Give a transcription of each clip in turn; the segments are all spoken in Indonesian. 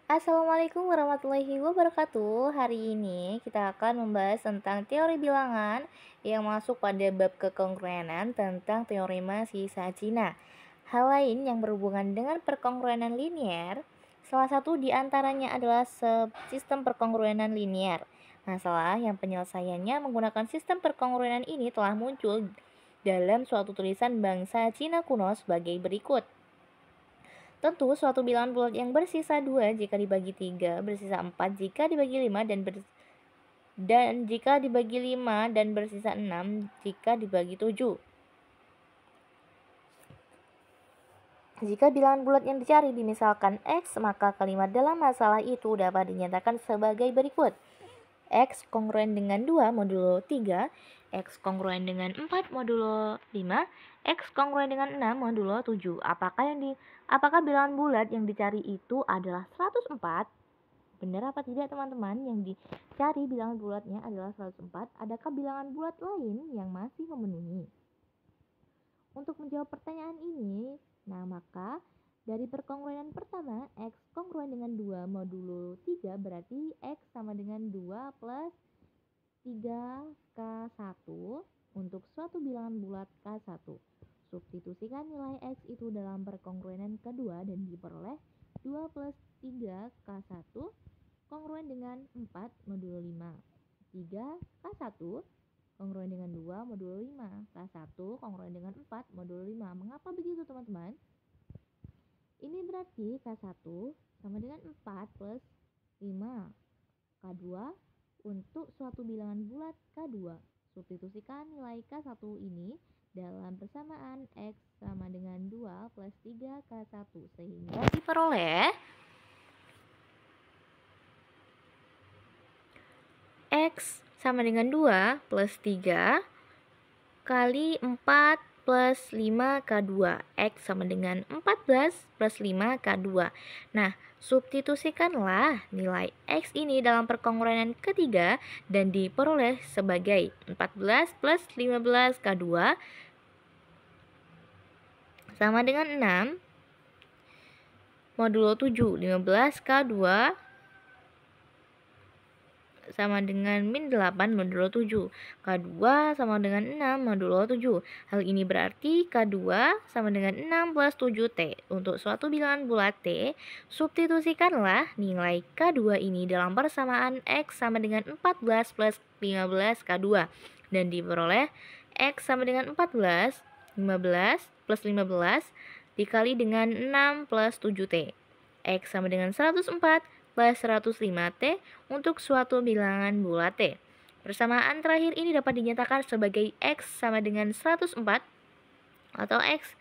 Assalamualaikum warahmatullahi wabarakatuh. Hari ini kita akan membahas tentang teori bilangan yang masuk pada bab kekongruenan tentang teorema sisa Cina. Hal lain yang berhubungan dengan perkongruenan linier, salah satu di antaranya adalah sistem perkongruenan linier. Masalah yang penyelesaiannya menggunakan sistem perkongruenan ini telah muncul dalam suatu tulisan bangsa Cina kuno sebagai berikut. Tentu, suatu bilangan bulat yang bersisa 2 jika dibagi 3, bersisa 4 jika dibagi 5, dan jika dibagi 5 dan bersisa 6 jika dibagi 7. Jika bilangan bulat yang dicari dimisalkan X, maka kalimat dalam masalah itu dapat dinyatakan sebagai berikut. X kongruen dengan 2 modulo 3, X kongruen dengan 4 modulo 5, X kongruen dengan 6 modulo 7. Apakah bilangan bulat yang dicari itu adalah 104? Benar apa tidak teman-teman? Yang dicari bilangan bulatnya adalah 104. Adakah bilangan bulat lain yang masih memenuhi? Untuk menjawab pertanyaan ini, maka dari perkongruenan pertama, X kongruen dengan 2 modulo 3 berarti X sama dengan 2 plus 3K1 untuk suatu bilangan bulat K1. Substitusikan nilai X itu dalam perkongruenan kedua dan diperoleh 2 plus 3K1 kongruen dengan 4 modulo 5. 3K1 kongruen dengan 2 modulo 5. K1 kongruen dengan 4 modulo 5. Mengapa begitu teman-teman? Ini berarti K1 sama dengan 4 plus 5. K2 untuk suatu bilangan bulat K2. Substitusikan nilai K1 ini dalam persamaan X sama dengan 2 plus 3K1 sehingga diperoleh X sama dengan 2 plus 3 kali 4 plus 5K2. X sama dengan 14 plus 5K2. Nah, substitusikanlah nilai X ini dalam perkongruenan ketiga dan diperoleh sebagai 14 plus 15K2 sama dengan 6 modulo 7. 15K2 sama dengan min 8 modulo 7. K2 sama dengan 6 modulo 7. Hal ini berarti K2 sama dengan 6 plus 7T. Untuk suatu bilangan bulat T, substitusikanlah nilai K2 ini dalam persamaan X sama dengan 14 plus 15 K2. Dan diperoleh X sama dengan 14, 15 plus 15 dikali dengan 6 plus 7T. X sama dengan 104 plus 105T untuk suatu bilangan bulat T. Persamaan terakhir ini dapat dinyatakan sebagai X sama dengan 104 atau X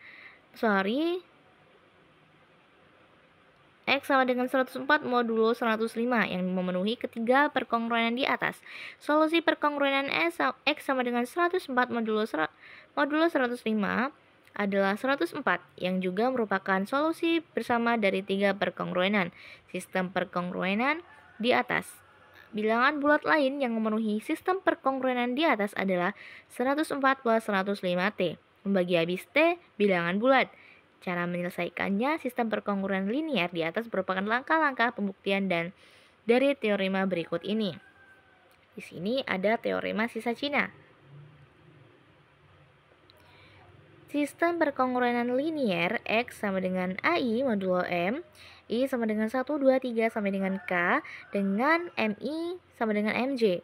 sama dengan 104 modulo 105 yang memenuhi ketiga perkongruenan di atas. Solusi perkongruenan X sama dengan 104 modulo 105 adalah 104 yang juga merupakan solusi bersama dari tiga perkongruenan sistem perkongruenan di atas. Bilangan bulat lain yang memenuhi sistem perkongruenan di atas adalah 104 plus 105T. Membagi habis T bilangan bulat. Cara menyelesaikannya sistem perkongruenan linier di atas merupakan langkah-langkah pembuktian dan dari teorema berikut ini. Di sini ada teorema sisa Cina. Sistem perkongruenan linier X sama dengan AI modulo M, I sama dengan 1, 2, 3 sampai dengan K, dengan MI sama dengan MJ.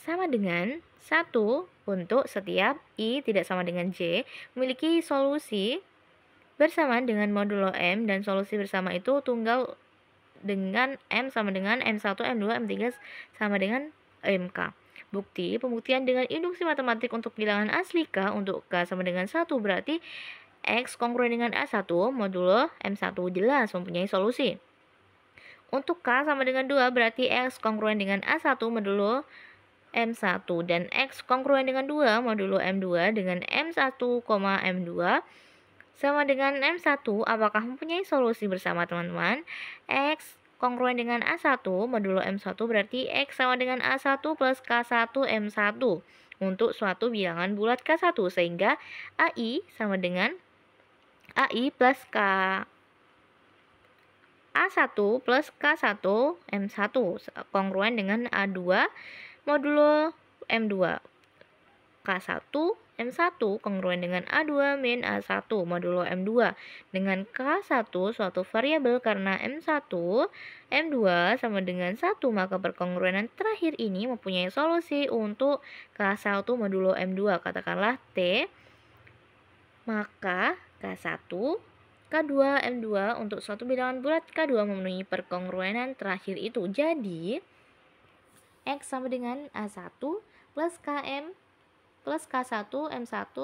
Sama dengan 1 untuk setiap I tidak sama dengan J, memiliki solusi bersamaan dengan modulo M, dan solusi bersama itu tunggal dengan M sama dengan M1, M2, M3 sama dengan MK. Bukti pembuktian dengan induksi matematik untuk bilangan asli K untuk K sama dengan 1 berarti X kongruen dengan A1 modulo M1 jelas mempunyai solusi. Untuk K sama dengan 2 berarti X kongruen dengan A1 modulo M1 dan X kongruen dengan 2 modulo M2 dengan M1, M2 sama dengan M1. Apakah mempunyai solusi bersama teman-teman? X kongruen dengan A1 modulo M1 berarti X sama dengan A1 plus K1 M1 untuk suatu bilangan bulat K1 sehingga AI sama dengan AI plus K A1 plus K1 M1 kongruen dengan A2 modulo M2. K1 M1 kongruen dengan A2 min A1 modulo M2 dengan K1 suatu variabel karena M1 M2 sama dengan 1, maka perkongruenan terakhir ini mempunyai solusi untuk K1 modulo M2, katakanlah T, maka K1 K2 M2 untuk suatu bilangan bulat K2 memenuhi perkongruenan terakhir itu. Jadi X sama dengan A1 plus KM plus K1 M1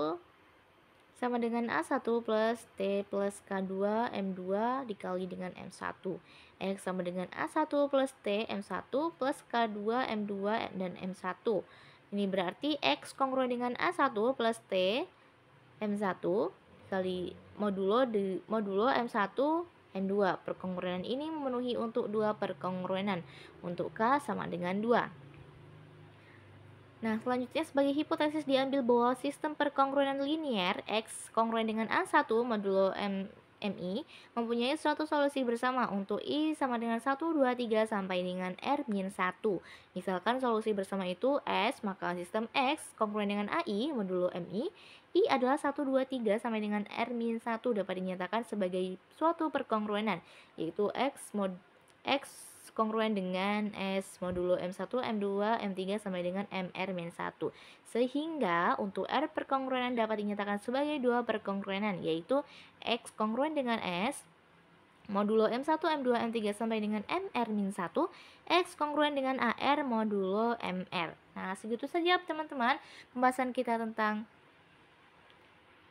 sama dengan A1 plus T plus K2 M2 dikali dengan M1. X sama dengan A1 plus T M1 plus K2 M2 dan M1. Ini berarti X kongruen dengan A1 plus T M1 kali modulo M1 M2. Perkongruenan ini memenuhi untuk dua perkongruenan. Untuk K sama dengan 2. Nah, selanjutnya sebagai hipotesis diambil bahwa sistem perkongruenan linier X kongruen dengan A1 modulo MI mempunyai suatu solusi bersama untuk I sama dengan 1, 2, 3 sampai dengan R-1. Misalkan solusi bersama itu S, maka sistem X kongruen dengan AI modulo MI, I adalah 1, 2, 3 sampai dengan R-1 dapat dinyatakan sebagai suatu perkongruenan, yaitu X kongruen dengan S modulo M1, M2, M3 sampai dengan MR-1. Sehingga untuk R perkongruenan dapat dinyatakan sebagai dua perkongruenan, yaitu X kongruen dengan S modulo M1, M2, M3 sampai dengan MR-1, X kongruen dengan AR modulo MR. Nah, segitu saja teman-teman pembahasan kita tentang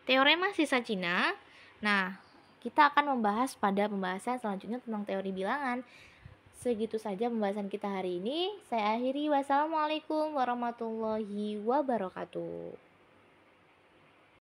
teorema sisa Cina. Nah, kita akan membahas pada pembahasan selanjutnya tentang teori bilangan. Segitu saja pembahasan kita hari ini. Saya akhiri. Wassalamualaikum warahmatullahi wabarakatuh.